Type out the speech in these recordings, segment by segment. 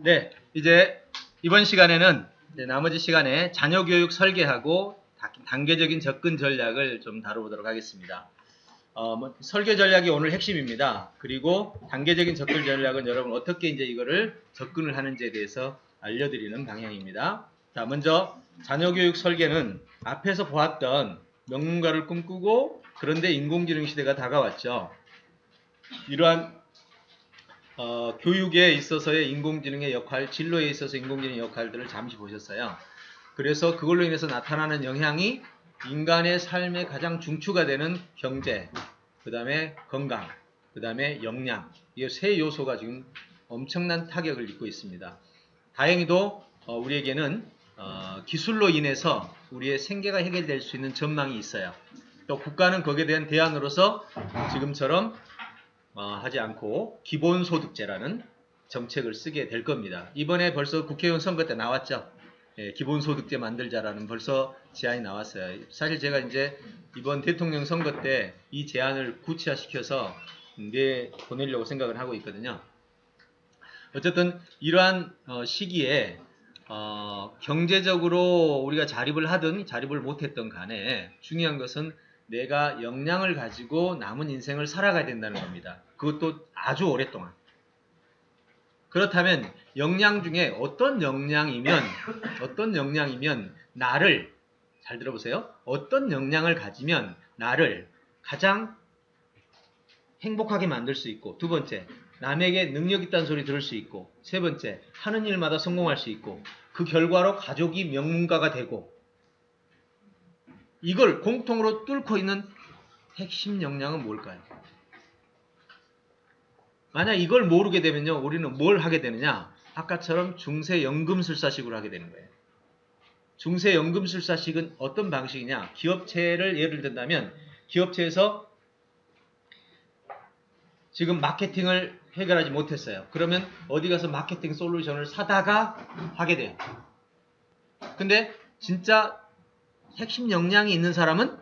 네, 이제 이번 시간에는 나머지 시간에 자녀교육 설계하고 단계적인 접근 전략을 좀 다뤄보도록 하겠습니다. 설계 전략이 오늘 핵심입니다. 그리고 단계적인 접근 전략은 여러분 어떻게 이제 이거를 접근을 하는지에 대해서 알려드리는 방향입니다. 자, 먼저 자녀교육 설계는 앞에서 보았던 명문가를 꿈꾸고 그런데 인공지능 시대가 다가왔죠. 이러한 교육에 있어서의 인공지능의 역할, 진로에 있어서 인공지능의 역할들을 잠시 보셨어요. 그래서 그걸로 인해서 나타나는 영향이 인간의 삶의 가장 중추가 되는 경제, 그 다음에 건강, 그 다음에 역량, 이 세 요소가 지금 엄청난 타격을 입고 있습니다. 다행히도 우리에게는 기술로 인해서 우리의 생계가 해결될 수 있는 전망이 있어요. 또 국가는 거기에 대한 대안으로서 지금처럼 하지 않고 기본소득제라는 정책을 쓰게 될 겁니다. 이번에 벌써 국회의원 선거 때 나왔죠. 예, 기본소득제 만들자라는 벌써 제안이 나왔어요. 사실 제가 이제 이번 대통령 선거 때 이 제안을 구체화시켜서 보내려고 생각을 하고 있거든요. 어쨌든 이러한 시기에 경제적으로 우리가 자립을 하든 자립을 못했던 간에 중요한 것은 내가 역량을 가지고 남은 인생을 살아가야 된다는 겁니다. 그것도 아주 오랫동안. 그렇다면 역량 중에 어떤 역량이면 나를, 잘 들어보세요. 어떤 역량을 가지면 나를 가장 행복하게 만들 수 있고, 두 번째, 남에게 능력 있다는 소리 들을 수 있고, 세 번째, 하는 일마다 성공할 수 있고, 그 결과로 가족이 명문가가 되고, 이걸 공통으로 뚫고 있는 핵심 역량은 뭘까요? 만약 이걸 모르게 되면요, 우리는 뭘 하게 되느냐? 아까처럼 중세연금술사식으로 하게 되는 거예요. 중세연금술사식은 어떤 방식이냐? 기업체를 예를 든다면 기업체에서 지금 마케팅을 해결하지 못했어요. 그러면 어디 가서 마케팅 솔루션을 사다가 하게 돼요. 근데 진짜 핵심 역량이 있는 사람은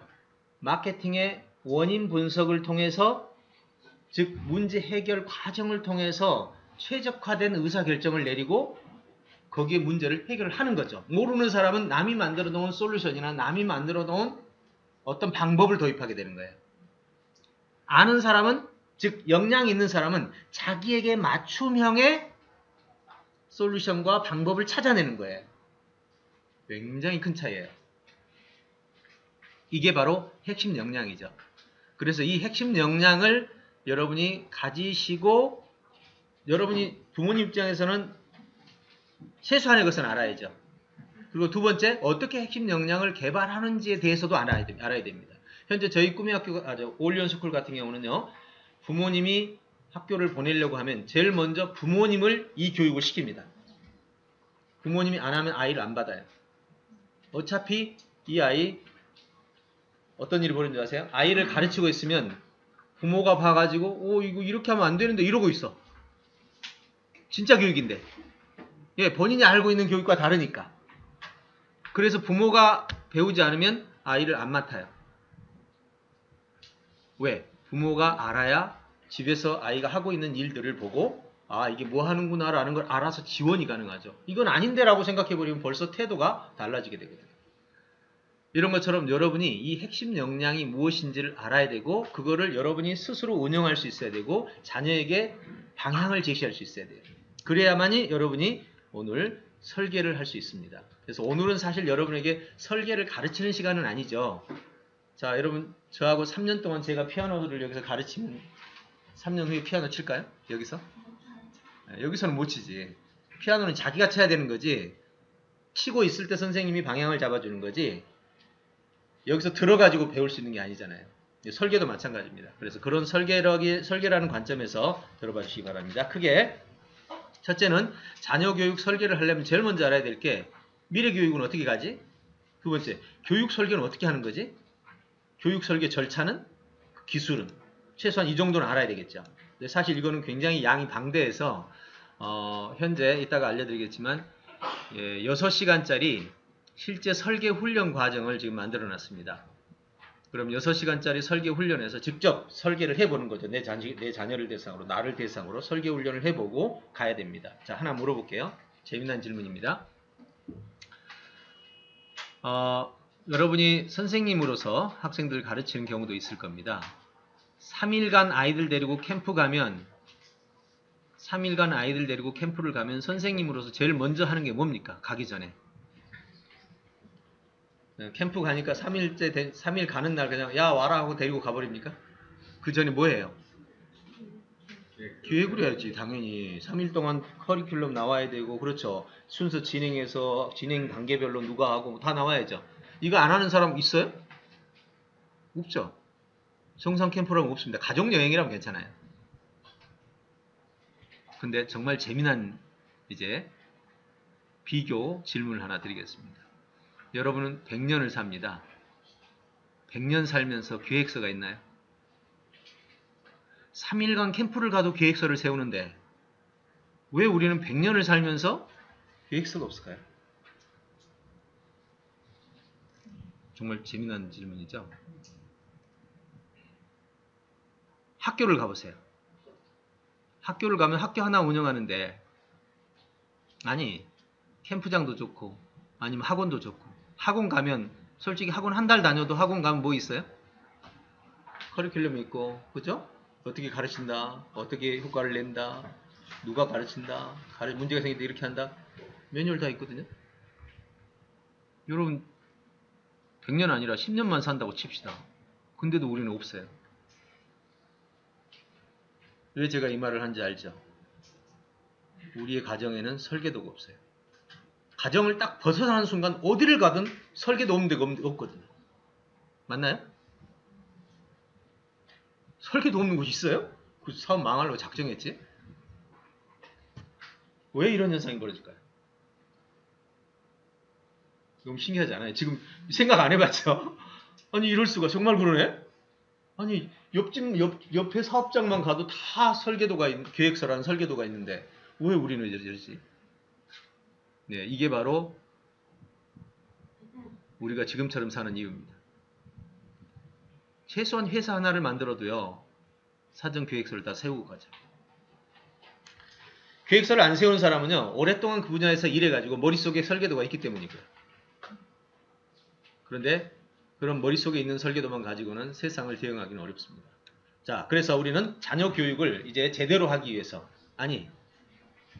마케팅의 원인 분석을 통해서, 즉 문제 해결 과정을 통해서 최적화된 의사결정을 내리고 거기에 문제를 해결하는 거죠. 모르는 사람은 남이 만들어 놓은 솔루션이나 남이 만들어 놓은 어떤 방법을 도입하게 되는 거예요. 아는 사람은, 즉 역량이 있는 사람은 자기에게 맞춤형의 솔루션과 방법을 찾아내는 거예요. 굉장히 큰 차이예요. 이게 바로 핵심 역량이죠. 그래서 이 핵심 역량을 여러분이 가지시고, 여러분이 부모님 입장에서는 최소한의 것은 알아야죠. 그리고 두 번째, 어떻게 핵심 역량을 개발하는지에 대해서도 알아야 됩니다. 현재 저희 꿈의 학교, 올리온스쿨 같은 경우는요, 부모님이 학교를 보내려고 하면 제일 먼저 부모님을 이 교육을 시킵니다. 부모님이 안 하면 아이를 안 받아요. 어차피 이 아이 어떤 일이 벌어지는지 아세요? 아이를 가르치고 있으면 부모가 봐가지고 이거 이렇게 하면 안 되는데 이러고 있어. 진짜 교육인데. 예, 본인이 알고 있는 교육과 다르니까. 그래서 부모가 배우지 않으면 아이를 안 맡아요. 왜? 부모가 알아야 집에서 아이가 하고 있는 일들을 보고 이게 뭐 하는구나 라는 걸 알아서 지원이 가능하죠. 이건 아닌데 라고 생각해버리면 벌써 태도가 달라지게 되거든요. 이런 것처럼 여러분이 이 핵심 역량이 무엇인지를 알아야 되고, 그거를 여러분이 스스로 운영할 수 있어야 되고, 자녀에게 방향을 제시할 수 있어야 돼요. 그래야만이 여러분이 오늘 설계를 할 수 있습니다. 그래서 오늘은 사실 여러분에게 설계를 가르치는 시간은 아니죠. 자, 여러분, 저하고 3년 동안 제가 피아노를 여기서 가르치면 3년 후에 피아노 칠까요? 여기서? 여기서는 못 치지. 피아노는 자기가 쳐야 되는 거지. 치고 있을 때 선생님이 방향을 잡아주는 거지. 여기서 들어가지고 배울 수 있는 게 아니잖아요. 설계도 마찬가지입니다. 그래서 그런 설계라는 관점에서 들어봐 주시기 바랍니다. 크게 첫째는 자녀 교육 설계를 하려면 제일 먼저 알아야 될 게, 미래 교육은 어떻게 가지? 두 번째, 교육 설계는 어떻게 하는 거지? 교육 설계 절차는? 기술은? 최소한 이 정도는 알아야 되겠죠. 근데 사실 이거는 굉장히 양이 방대해서 현재 이따가 알려드리겠지만 6시간짜리 실제 설계 훈련 과정을 지금 만들어 놨습니다. 그럼 6시간짜리 설계 훈련에서 직접 설계를 해보는 거죠. 내 자녀를 대상으로, 나를 대상으로 설계 훈련을 해보고 가야 됩니다. 자, 하나 물어볼게요. 재미난 질문입니다. 여러분이 선생님으로서 학생들 가르치는 경우도 있을 겁니다. 3일간 아이들 데리고 캠프 가면 3일간 아이들 데리고 캠프를 가면 선생님으로서 제일 먼저 하는 게 뭡니까? 가기 전에. 캠프 가니까 3일 가는 날 그냥 야 와라 하고 데리고 가버립니까? 그 전에 뭐 해요? 기획을 해야지 당연히. 3일 동안 커리큘럼 나와야 되고 그렇죠. 순서 진행해서 진행 단계별로 누가 하고 다 나와야죠. 이거 안 하는 사람 있어요? 없죠. 정상 캠프라면 없습니다. 가족여행이라면 괜찮아요. 근데 정말 재미난 이제 비교 질문을 하나 드리겠습니다. 여러분은 100년을 삽니다. 100년 살면서 계획서가 있나요? 3일간 캠프를 가도 계획서를 세우는데 왜 우리는 100년을 살면서 계획서가 없을까요? 정말 재미난 질문이죠. 학교를 가보세요. 학교를 가면 학교 하나 운영하는데 아니 캠프장도 좋고 아니면 학원도 좋고 학원 가면 솔직히 학원 한 달 다녀도 학원 가면 뭐 있어요? 커리큘럼이 있고 그죠? 어떻게 가르친다, 어떻게 효과를 낸다, 누가 가르친다, 문제가 생길 때 이렇게 한다, 매뉴얼 다 있거든요. 여러분 100년 아니라 10년만 산다고 칩시다. 근데도 우리는 없어요. 왜 제가 이 말을 한지 알죠? 우리의 가정에는 설계도가 없어요. 가정을 딱 벗어나는 순간 어디를 가든 설계도 없는 데가 없거든요. 맞나요? 설계도 없는 곳이 있어요? 그 사업 망하려고 작정했지? 왜 이런 현상이 벌어질까요? 너무 신기하지 않아요? 지금 생각 안 해봤죠? 아니 이럴 수가 정말 그러네? 아니 옆에 사업장만 가도 다 계획서라는 설계도가 있는데 왜 우리는 이러지? 네, 이게 바로 우리가 지금처럼 사는 이유입니다. 최소한 회사 하나를 만들어도요. 사전 계획서를 다 세우고 가죠. 계획서를 안 세우는 사람은요. 오랫동안 그 분야에서 일해가지고 머릿속에 설계도가 있기 때문이고요. 그런데 그런 머릿속에 있는 설계도만 가지고는 세상을 대응하기는 어렵습니다. 자, 그래서 우리는 자녀 교육을 이제 제대로 하기 위해서 아니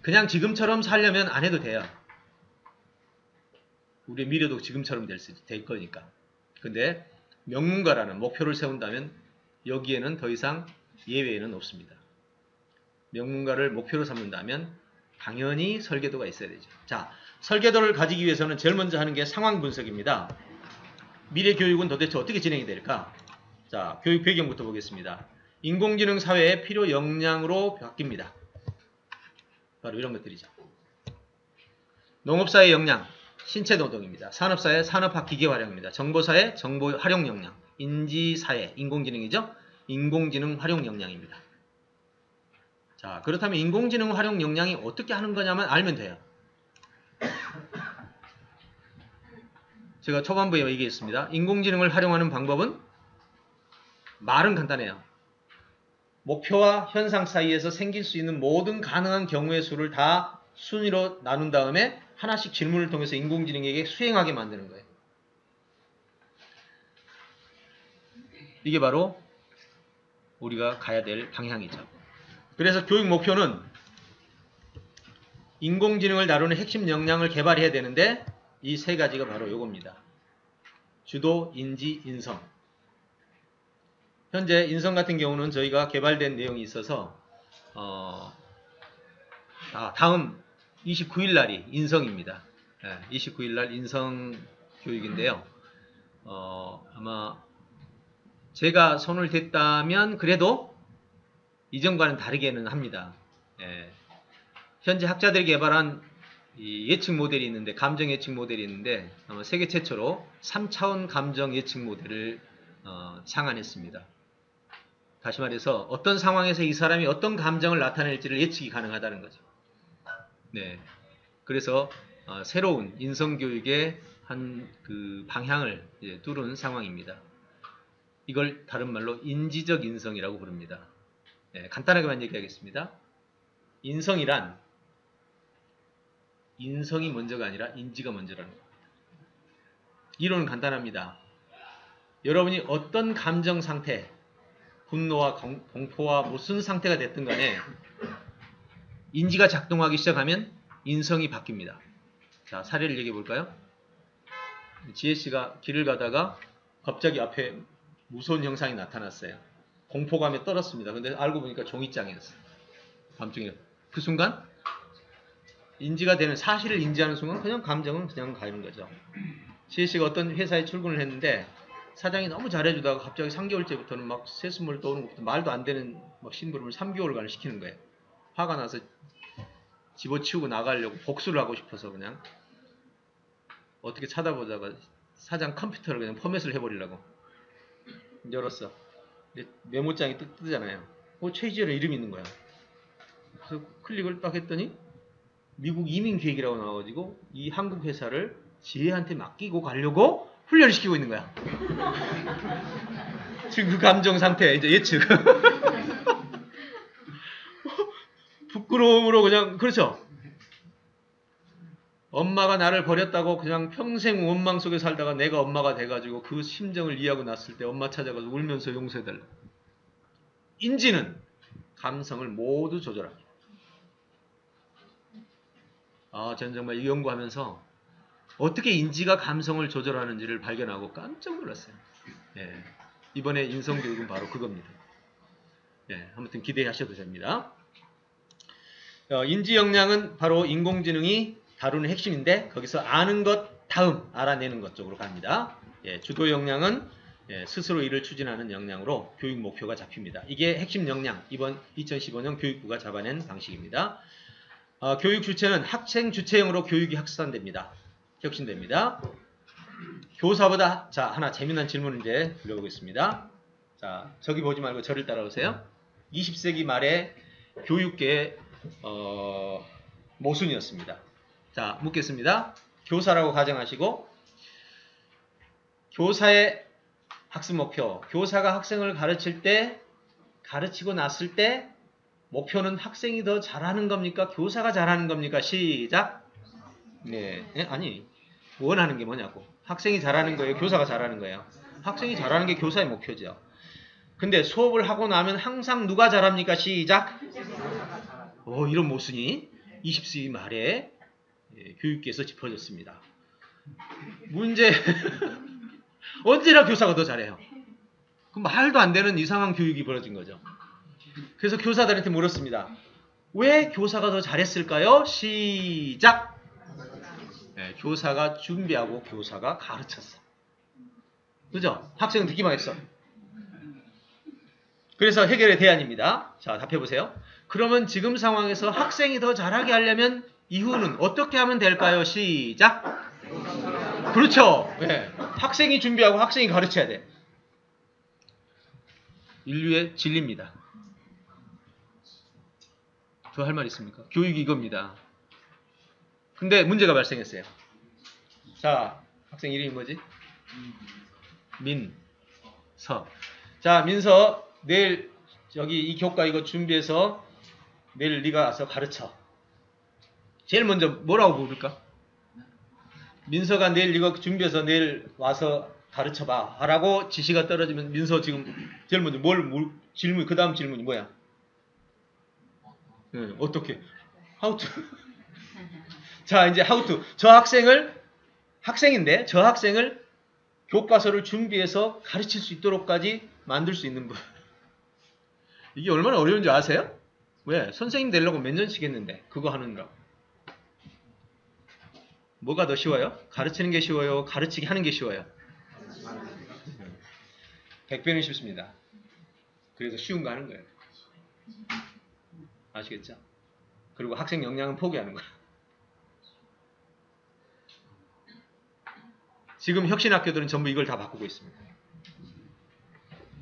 그냥 지금처럼 살려면 안 해도 돼요. 우리의 미래도 지금처럼 될 거니까. 근데 명문가라는 목표를 세운다면 여기에는 더 이상 예외는 없습니다. 명문가를 목표로 삼는다면 당연히 설계도가 있어야 되죠. 자, 설계도를 가지기 위해서는 제일 먼저 하는 게 상황 분석입니다. 미래 교육은 도대체 어떻게 진행이 될까? 자, 교육 배경부터 보겠습니다. 인공지능 사회의 필요 역량으로 바뀝니다. 바로 이런 것들이죠. 농업사의 역량, 신체 노동입니다. 산업사의 산업화 기계 활용입니다. 정보사의 정보 활용 역량, 인지사의 인공지능이죠. 인공지능 활용 역량입니다. 자, 그렇다면 인공지능 활용 역량이 어떻게 하는 거냐만 알면 돼요. 제가 초반부에 얘기했습니다. 인공지능을 활용하는 방법은 말은 간단해요. 목표와 현상 사이에서 생길 수 있는 모든 가능한 경우의 수를 다 순위로 나눈 다음에 하나씩 질문을 통해서 인공지능에게 수행하게 만드는 거예요. 이게 바로 우리가 가야 될 방향이죠. 그래서 교육 목표는 인공지능을 다루는 핵심 역량을 개발해야 되는데 이 세 가지가 바로 요겁니다. 주도, 인지, 인성. 현재 인성 같은 경우는 저희가 개발된 내용이 있어서 다음 29일 날이 인성입니다. 29일 날 인성 교육인데요. 아마 제가 손을 댔다면 그래도 이전과는 다르게는 합니다. 현재 학자들이 개발한 이 예측 모델이 있는데, 감정 예측 모델이 있는데 세계 최초로 3차원 감정 예측 모델을 창안했습니다. 다시 말해서 어떤 상황에서 이 사람이 어떤 감정을 나타낼지를 예측이 가능하다는 거죠. 네, 그래서 새로운 인성교육의 한 그 방향을 뚫은 상황입니다. 이걸 다른 말로 인지적 인성이라고 부릅니다. 네, 간단하게만 얘기하겠습니다. 인성이란 인성이 먼저가 아니라 인지가 먼저라는 겁니다. 이론은 간단합니다. 여러분이 어떤 감정 상태, 분노와 공포와 무슨 상태가 됐든 간에 인지가 작동하기 시작하면 인성이 바뀝니다. 자, 사례를 얘기해 볼까요? 지혜씨가 길을 가다가 갑자기 앞에 무서운 형상이 나타났어요. 공포감에 떨었습니다. 근데 알고 보니까 종이장이었어요. 밤중에. 그 순간 인지가 되는, 사실을 인지하는 순간 그냥 감정은 그냥 가는 거죠. 지혜씨가 어떤 회사에 출근을 했는데 사장이 너무 잘해주다가 갑자기 3개월째부터는 막 세수물 떠오는 것부터 말도 안 되는 막 심부름을 3개월간 시키는 거예요. 화가 나서 집어치우고 나가려고 복수를 하고 싶어서 그냥 어떻게 찾아보다가 사장 컴퓨터를 그냥 포맷을 해버리려고 열었어. 메모장이 뜨잖아요. 최지열의 이름이 있는 거야. 그래서 클릭을 딱 했더니 미국 이민계획이라고 나와가지고 이 한국 회사를 지혜한테 맡기고 가려고 훈련을 시키고 있는 거야. 지금 그 감정 상태 이제 예측. 부끄러움으로 그냥, 그렇죠. 엄마가 나를 버렸다고 그냥 평생 원망 속에 살다가 내가 엄마가 돼가지고 그 심정을 이해하고 났을 때 엄마 찾아가서 울면서 용서해달라. 인지는 감성을 모두 조절합니다. 저는 정말 이 연구하면서 어떻게 인지가 감성을 조절하는지를 발견하고 깜짝 놀랐어요. 예, 이번에 인성교육은 바로 그겁니다. 예, 아무튼 기대하셔도 됩니다. 인지 역량은 바로 인공지능이 다루는 핵심인데 거기서 아는 것 다음 알아내는 것 쪽으로 갑니다. 예, 주도 역량은 스스로 일을 추진하는 역량으로 교육 목표가 잡힙니다. 이게 핵심 역량, 이번 2015년 교육부가 잡아낸 방식입니다. 교육 주체는 학생 주체형으로 교육이 확산됩니다. 혁신됩니다. 교사보다, 자, 하나 재미난 질문을 이제 드려보겠습니다. 자, 저기 보지 말고 저를 따라오세요. 20세기 말에 교육계의 모순이었습니다. 자, 묻겠습니다. 교사라고 가정하시고 교사의 학습 목표, 교사가 학생을 가르칠 때, 가르치고 났을 때 목표는 학생이 더 잘하는 겁니까? 교사가 잘하는 겁니까? 시작. 네, 아니, 원하는 게 뭐냐고. 학생이 잘하는 거예요? 교사가 잘하는 거예요? 학생이 잘하는 게 교사의 목표죠. 근데 수업을 하고 나면 항상 누가 잘합니까? 시작. 이런 모순이 20세기 말에 교육계에서 짚어졌습니다. 문제, 언제나 교사가 더 잘해요. 그 말도 안 되는 이상한 교육이 벌어진 거죠. 그래서 교사들한테 물었습니다. 왜 교사가 더 잘했을까요? 시작. 네, 교사가 준비하고 교사가 가르쳤어. 그죠? 학생은 듣기만 했어. 그래서 해결의 대안입니다. 자, 답해보세요. 그러면 지금 상황에서 학생이 더 잘하게 하려면 이후는 어떻게 하면 될까요? 시작. 그렇죠. 네. 학생이 준비하고 학생이 가르쳐야 돼. 인류의 진리입니다. 저 할 말 있습니까? 교육이 이겁니다. 근데 문제가 발생했어요. 자, 학생 이름이 뭐지? 민서. 자, 민서, 내일 여기 이 교과 이거 준비해서 내일 네가 와서 가르쳐. 제일 먼저 뭐라고 부를까? 민서가 내일 이거 준비해서 내일 와서 가르쳐봐 라고 지시가 떨어지면 민서 지금 제일 먼저 질문, 그 다음 질문이 뭐야? 네, 어떻게? How to? 자, 이제 how to. 학생인데 저 학생을 교과서를 준비해서 가르칠 수 있도록까지 만들 수 있는 분. 이게 얼마나 어려운지 아세요? 왜? 선생님 되려고 몇 년씩 했는데 그거 하는가? 뭐가 더 쉬워요? 가르치는 게 쉬워요? 가르치게 하는 게 쉬워요? 100배는 쉽습니다. 그래서 쉬운 거 하는 거예요. 아시겠죠? 그리고 학생 역량은 포기하는 거예요. 지금 혁신학교들은 전부 이걸 다 바꾸고 있습니다.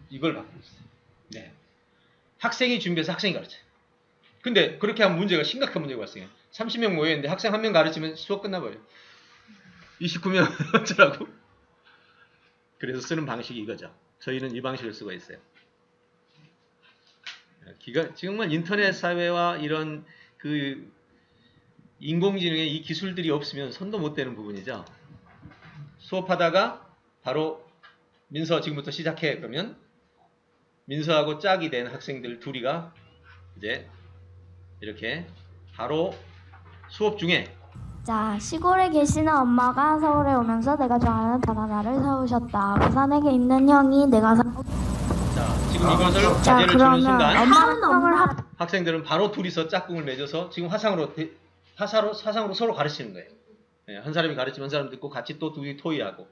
이걸 바꾸고 있어요. 네. 학생이 준비해서 학생이 가르쳐요. 근데 그렇게 하면 심각한 문제가 발생해요. 30명 모여있는데 학생 1명 가르치면 수업 끝나버려요. 29명 어쩌라고? 그래서 쓰는 방식이 이거죠. 저희는 이 방식을 쓰고 있어요. 정말 인터넷 사회와 이런 그 인공지능의 이 기술들이 없으면 손도 못 대는 부분이죠. 수업하다가 바로 민서 지금부터 시작해. 그러면 민서하고 짝이 된 학생들 둘이가 이제 이렇게 바로 수업 중에 자, 시골에 계시는 엄마가 서울에 오면서 내가 좋아하는 바나나를 사오셨다. 부산에 있는 형이 내가 자, 지금 이것을 자, 과제를 주는 그러면 순간 엄마랑 형을 학생들은 바로 둘이서 짝꿍을 맺어서 지금 사상으로 서로 가르치는 거예요. 예, 한 사람이 가르치면 한 사람 듣고 같이 또 둘이 토의하고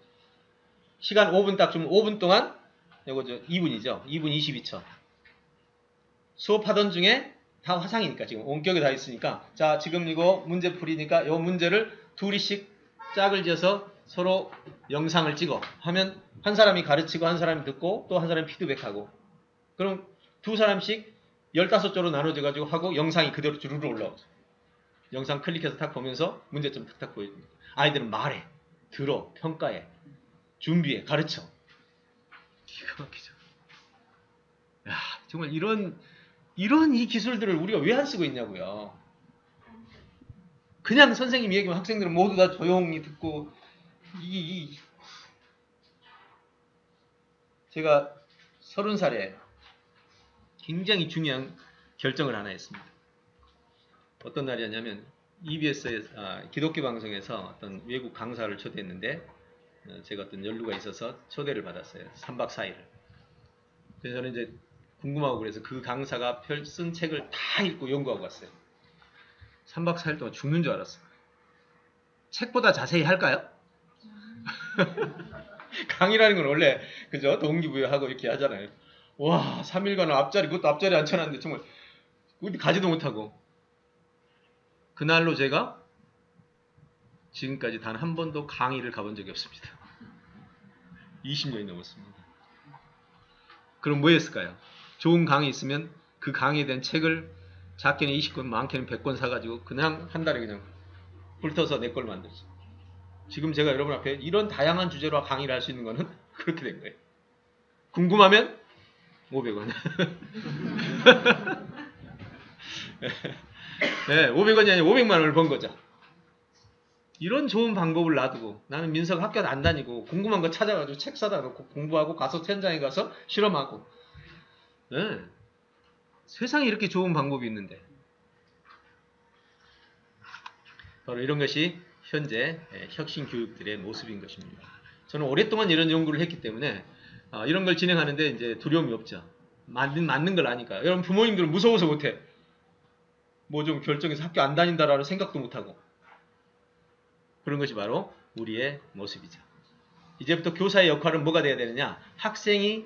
시간 5분 딱 주면 5분 동안 이거 2분이죠. 2분 22초. 수업하던 중에 다 화상이니까 지금 원격에 다 있으니까 자 지금 이거 문제 풀이니까 이 문제를 둘이씩 짝을 지어서 서로 영상을 찍어 하면 한 사람이 가르치고 한 사람이 듣고 또 한 사람이 피드백하고 그럼 두 사람씩 15조로 나눠져 가지고 하고 영상이 그대로 주르르 올라오죠. 영상 클릭해서 탁 보면서 문제점 탁탁 보여줍니다. 아이들은 말해, 들어, 평가해, 준비해, 가르쳐. 기가 막히죠. 야, 정말 이런 이 기술들을 우리가 왜 안 쓰고 있냐고요. 그냥 선생님이 얘기하면 학생들은 모두 다 조용히 듣고 제가 30살에 굉장히 중요한 결정을 하나 했습니다. 어떤 날이었냐면 EBS 기독교 방송에서 어떤 외국 강사를 초대했는데 제가 어떤 연루가 있어서 초대를 받았어요. 3박 4일을. 그래서 저는 이제 궁금하고 그래서 그 강사가 쓴 책을 다 읽고 연구하고 왔어요. 3박 4일 동안 죽는 줄 알았어요. 책보다 자세히 할까요? 강의라는 건 원래 그죠? 동기부여하고 이렇게 하잖아요. 와 3일간 앞자리 그것도 앞자리 앉혀놨는데 정말 어디 가지도 못하고 그날로 제가 지금까지 단 한 번도 강의를 가본 적이 없습니다. 20년이 넘었습니다. 그럼 뭐 했을까요? 좋은 강의 있으면 그 강의에 대한 책을 작게는 20권, 많게는 100권 사가지고 그냥 한 달에 그냥 훑어서 내 걸 만들었어요. 지금 제가 여러분 앞에 이런 다양한 주제로 강의를 할 수 있는 거는 그렇게 된 거예요. 궁금하면 500원. 네, 500원이 아니라 500만 원을 번 거죠. 이런 좋은 방법을 놔두고 나는 민서가 학교 안 다니고 궁금한 거 찾아가지고 책 사다 놓고 공부하고 가서 현장에 가서 실험하고 네. 세상에 이렇게 좋은 방법이 있는데 바로 이런 것이 현재 혁신 교육들의 모습인 것입니다. 저는 오랫동안 이런 연구를 했기 때문에 이런 걸 진행하는데 이제 두려움이 없죠. 맞는 걸 아니까. 여러분 부모님들은 무서워서 못해. 뭐 좀 결정해서 학교 안 다닌다라는 생각도 못하고 그런 것이 바로 우리의 모습이죠. 이제부터 교사의 역할은 뭐가 돼야 되느냐? 학생이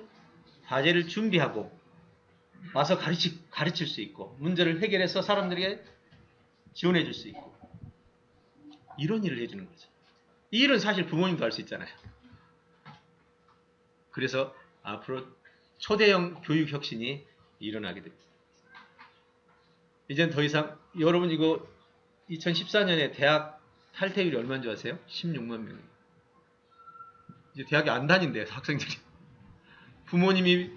과제를 준비하고 와서 가르칠 수 있고 문제를 해결해서 사람들에게 지원해 줄 수 있고 이런 일을 해주는 거죠. 이 일은 사실 부모님도 할 수 있잖아요. 그래서 앞으로 초대형 교육 혁신이 일어나게 됩니다. 이젠 더 이상 여러분 이거 2014년에 대학 탈퇴율이 얼마인 줄 아세요? 16만 명. 이제 대학에 안 다닌대요, 학생들이. 부모님이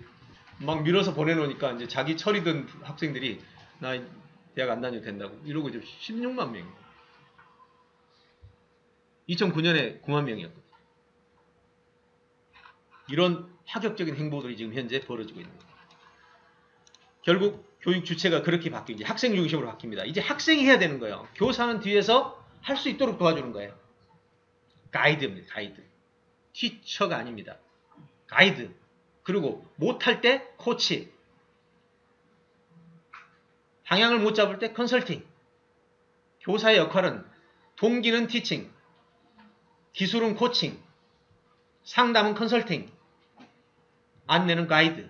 막 밀어서 보내놓으니까 이제 자기 철이든 학생들이 나 대학 안 다녀도 된다고 이러고 이제 16만 명이에요. 2009년에 9만 명이었거든요. 이런 파격적인 행보들이 지금 현재 벌어지고 있는 거예요. 결국 교육 주체가 그렇게 바뀌고 학생 중심으로 바뀝니다. 이제 학생이 해야 되는 거예요. 교사는 뒤에서 할 수 있도록 도와주는 거예요. 가이드입니다. 가이드. 티처가 아닙니다. 가이드. 그리고 못할 때 코치. 방향을 못 잡을 때 컨설팅. 교사의 역할은 동기는 티칭, 기술은 코칭, 상담은 컨설팅, 안내는 가이드.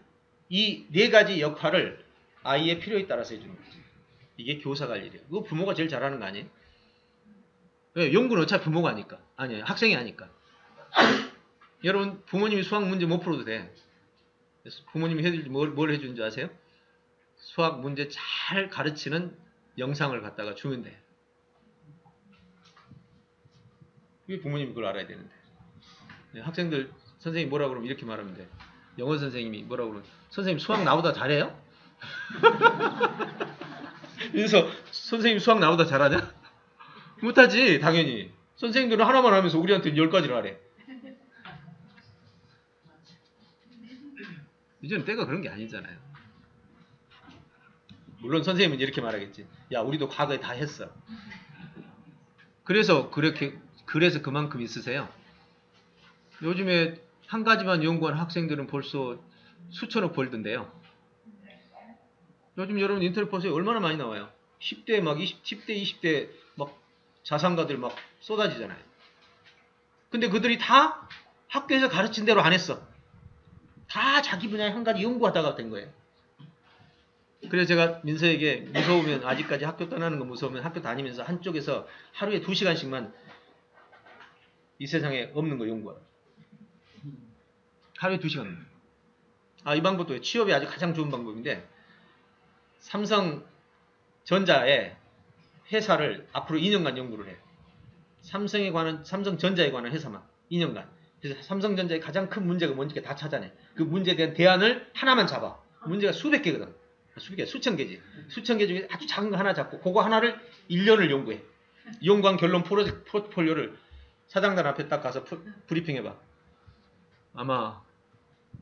이 네 가지 역할을 아이의 필요에 따라서 해주는 거죠. 이게 교사가 할 일이에요. 그거 부모가 제일 잘하는 거 아니에요? 왜? 연구는 어차피 부모가 하니까. 아니에요. 학생이 하니까. 여러분 부모님이 수학 문제 못 풀어도 돼. 부모님이 해줄 뭘 해주는 줄 아세요? 수학 문제 잘 가르치는 영상을 갖다가 주면 돼. 왜 부모님이 그걸 알아야 되는데. 학생들 선생님이 뭐라 그러면 이렇게 말하면 돼. 영어 선생님이 뭐라고 그러는 선생님 수학 나보다 잘해요? 민서 선생님 수학 나보다 잘하냐? 못하지 당연히. 선생님들은 하나만 하면서 우리한테 10가지를 하래. 이제는 때가 그런 게 아니잖아요. 물론 선생님은 이렇게 말하겠지. 야 우리도 과거에 다 했어. 그래서 그만큼 있으세요. 요즘에 한 가지만 연구한 학생들은 벌써 수천억 벌던데요. 요즘 여러분 인터넷 보세요. 얼마나 많이 나와요. 10대 막 10대 20대 막 자산가들 막 쏟아지잖아요. 근데 그들이 다 학교에서 가르친 대로 안 했어. 다 자기 분야에 한 가지 연구하다가 된 거예요. 그래서 제가 민서에게 무서우면 아직까지 학교 떠나는 거 무서우면 학교 다니면서 한쪽에서 하루에 2시간씩만 이 세상에 없는 거 연구하라. 하루에 2시간. 이 방법도 취업에 아주 가장 좋은 방법인데 삼성전자의 회사를 앞으로 2년간 연구를 해요. 삼성전자에 관한 회사만 2년간. 그래서 삼성전자의 가장 큰 문제가 뭔지 다 찾아내. 그 문제에 대한 대안을 하나만 잡아. 문제가 수백 개거든. 수천 개지. 수천 개 중에 아주 작은 거 하나 잡고 그거 하나를 1년을 연구해. 연구한 결론 포트폴리오를 사장단 앞에 딱 가서 브리핑해봐. 아마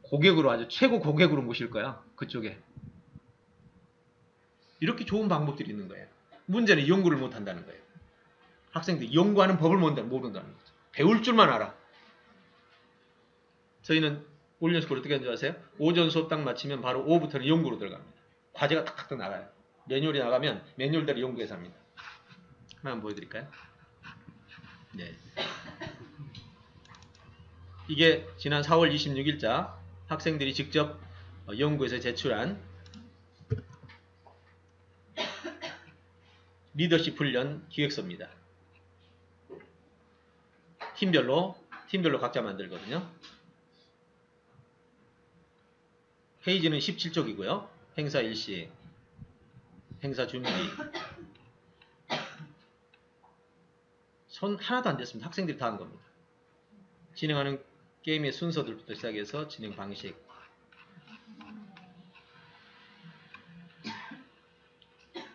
고객으로 아주 최고 고객으로 모실 거야. 그쪽에. 이렇게 좋은 방법들이 있는 거예요. 문제는 연구를 못한다는 거예요. 학생들이 연구하는 법을 모른다는 거죠. 배울 줄만 알아. 저희는 올리언 스쿨 어떻게 하는 줄 아세요? 오전 수업 딱 마치면 바로 오후부터는 연구로 들어갑니다. 과제가 탁탁 나가요. 매뉴얼이 나가면 매뉴얼대로 연구해서 합니다. 하나 한번 보여드릴까요? 네. 이게 지난 4월 26일자 학생들이 직접 연구해서 제출한 리더십 훈련 기획서입니다. 팀별로 각자 만들거든요. 페이지는 17쪽이고요. 행사 일시, 행사 준비. 손 하나도 안 됐습니다. 학생들이 다 한 겁니다. 진행하는 게임의 순서들부터 시작해서 진행 방식,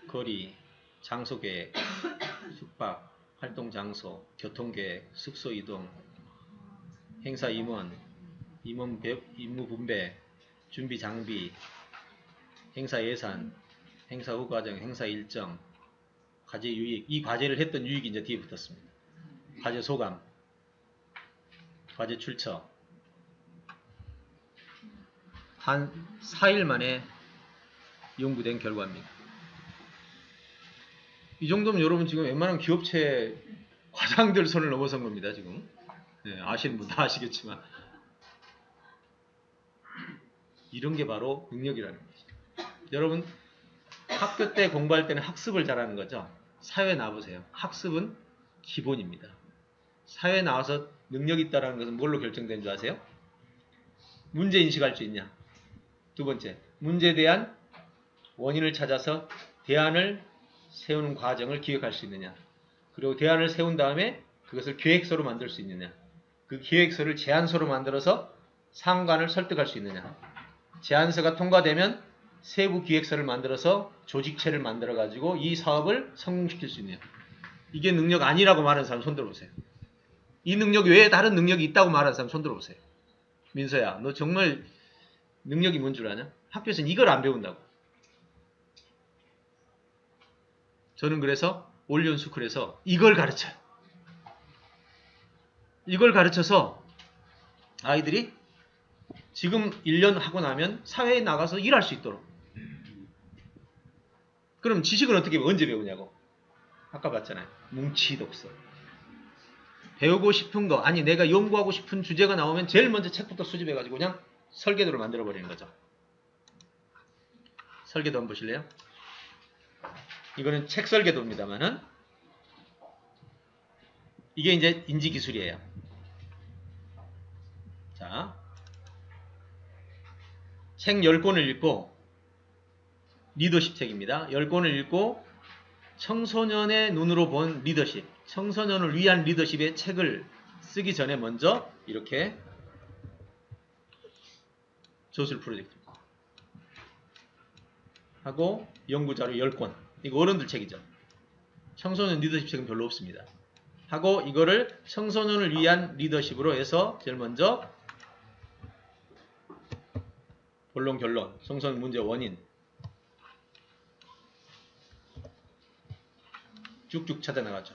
거리, 장소 계획, 숙박, 활동 장소, 교통 계획, 숙소 이동, 행사 임무 분배, 준비 장비, 행사 예산, 행사 후 과정, 행사 일정, 과제 유익. 이 과제를 했던 유익이 이제 뒤에 붙었습니다. 과제 소감, 과제 출처. 한 4일 만에 연구된 결과입니다. 이 정도면 여러분 지금 웬만한 기업체 과장들 선을 넘어선 겁니다. 지금. 네, 아시는 분 다 아시겠지만 이런 게 바로 능력이라는 거죠. 여러분 학교 때 공부할 때는 학습을 잘하는 거죠. 사회에 나와보세요. 학습은 기본입니다. 사회에 나와서 능력이 있다는 것은 뭘로 결정된 줄 아세요? 문제 인식할 수 있냐. 두 번째, 문제에 대한 원인을 찾아서 대안을 세우는 과정을 기획할 수 있느냐. 그리고 대안을 세운 다음에 그것을 계획서로 만들 수 있느냐. 그 계획서를 제안서로 만들어서 상관을 설득할 수 있느냐. 제안서가 통과되면 세부 기획서를 만들어서 조직체를 만들어 가지고 이 사업을 성공시킬 수 있느냐. 이게 능력 아니라고 말하는 사람 손 들어보세요. 이 능력 외에 다른 능력이 있다고 말하는 사람 손 들어보세요. 민서야, 너 정말 능력이 뭔 줄 아냐? 학교에서는 이걸 안 배운다고. 저는 그래서 올리언 스쿨에서 이걸 가르쳐요. 이걸 가르쳐서 아이들이 지금 1년 하고 나면 사회에 나가서 일할 수 있도록. 그럼 지식은 어떻게 언제 배우냐고. 아까 봤잖아요. 뭉치 독서. 배우고 싶은 거, 아니 내가 연구하고 싶은 주제가 나오면 제일 먼저 책부터 수집해가지고 그냥 설계도를 만들어버리는 거죠. 설계도 한번 보실래요? 이거는 책 설계도입니다만은 이게 이제 인지기술이에요. 자, 책 10권을 읽고, 리더십 책입니다. 10권을 읽고 청소년의 눈으로 본 리더십, 청소년을 위한 리더십의 책을 쓰기 전에 먼저 이렇게 저술 프로젝트 하고 연구자료 10권. 이거 어른들 책이죠. 청소년 리더십 책은 별로 없습니다. 하고 이거를 청소년을 위한 리더십으로 해서 제일 먼저 본론 결론, 청소년 문제 원인 쭉쭉 찾아 나가죠.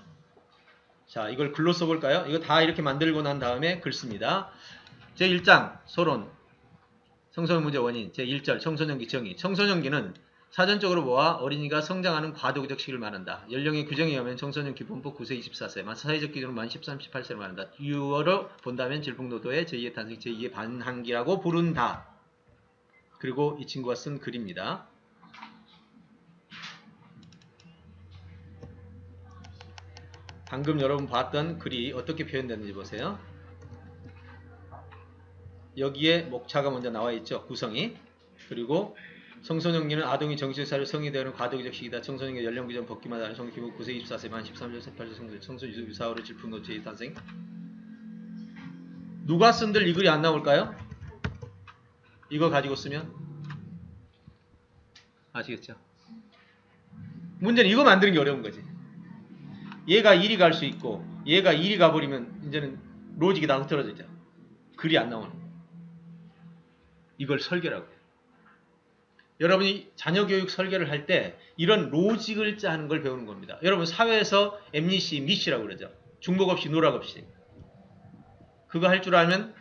자, 이걸 글로 써볼까요? 이거 다 이렇게 만들고 난 다음에 글 씁니다. 제1장 소론 청소년 문제 원인 제1절 청소년기 정의 청소년기는 사전적으로 모아 어린이가 성장하는 과도기적 시기를 말한다. 연령의 규정에 의하면 청소년 기본법 9세 24세 사회적 기준으로 만 13, 18세를 말한다. 유어로 본다면 질풍노도의 제2의 탄생 제2의 반항기라고 부른다. 그리고 이 친구가 쓴 글입니다. 방금 여러분 봤던 글이 어떻게 표현됐는지 보세요. 여기에 목차가 먼저 나와 있죠. 구성이. 그리고 청소년기는 아동이 정신적 사회로 성이 되는 과도기적 시기다. 청소년기 연령 규정 벗기마다 하는 성기 기본 9세 24세 만 13세 18세 성소 청소 유사후로 질풍노도 제2 탄생. 누가 쓴들 이 글이 안 나올까요? 이거 가지고 쓰면 아시겠죠? 문제는 이거 만드는 게 어려운 거지. 얘가 이리 갈 수 있고 얘가 이리 가버리면 이제는 로직이 다 흐트러지죠. 글이 안 나오는 거예요. 이걸 설계라고 해요. 여러분이 자녀교육 설계를 할 때 이런 로직을 짜는 걸 배우는 겁니다. 여러분 사회에서 MNC, 미시라고 그러죠. 중복 없이 누락 없이. 그거 할 줄 알면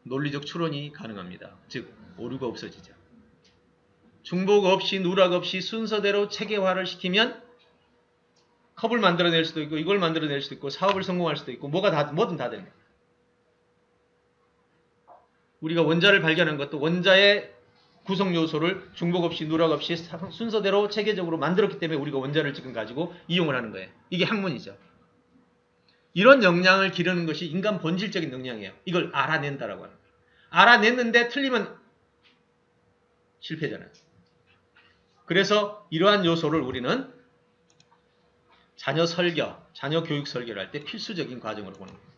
논리적 추론이 가능합니다. 즉 오류가 없어지죠. 중복 없이 누락 없이 순서대로 체계화를 시키면 컵을 만들어낼 수도 있고 이걸 만들어낼 수도 있고 사업을 성공할 수도 있고 뭐든 다 됩니다. 우리가 원자를 발견한 것도 원자의 구성 요소를 중복 없이 누락 없이 순서대로 체계적으로 만들었기 때문에 우리가 원자를 지금 가지고 이용을 하는 거예요. 이게 학문이죠. 이런 역량을 기르는 것이 인간 본질적인 역량이에요. 이걸 알아낸다라고 하는 거예요. 알아냈는데 틀리면 실패잖아요. 그래서 이러한 요소를 우리는 자녀 설계, 자녀 교육 설계를 할 때 필수적인 과정으로 보는 거예요.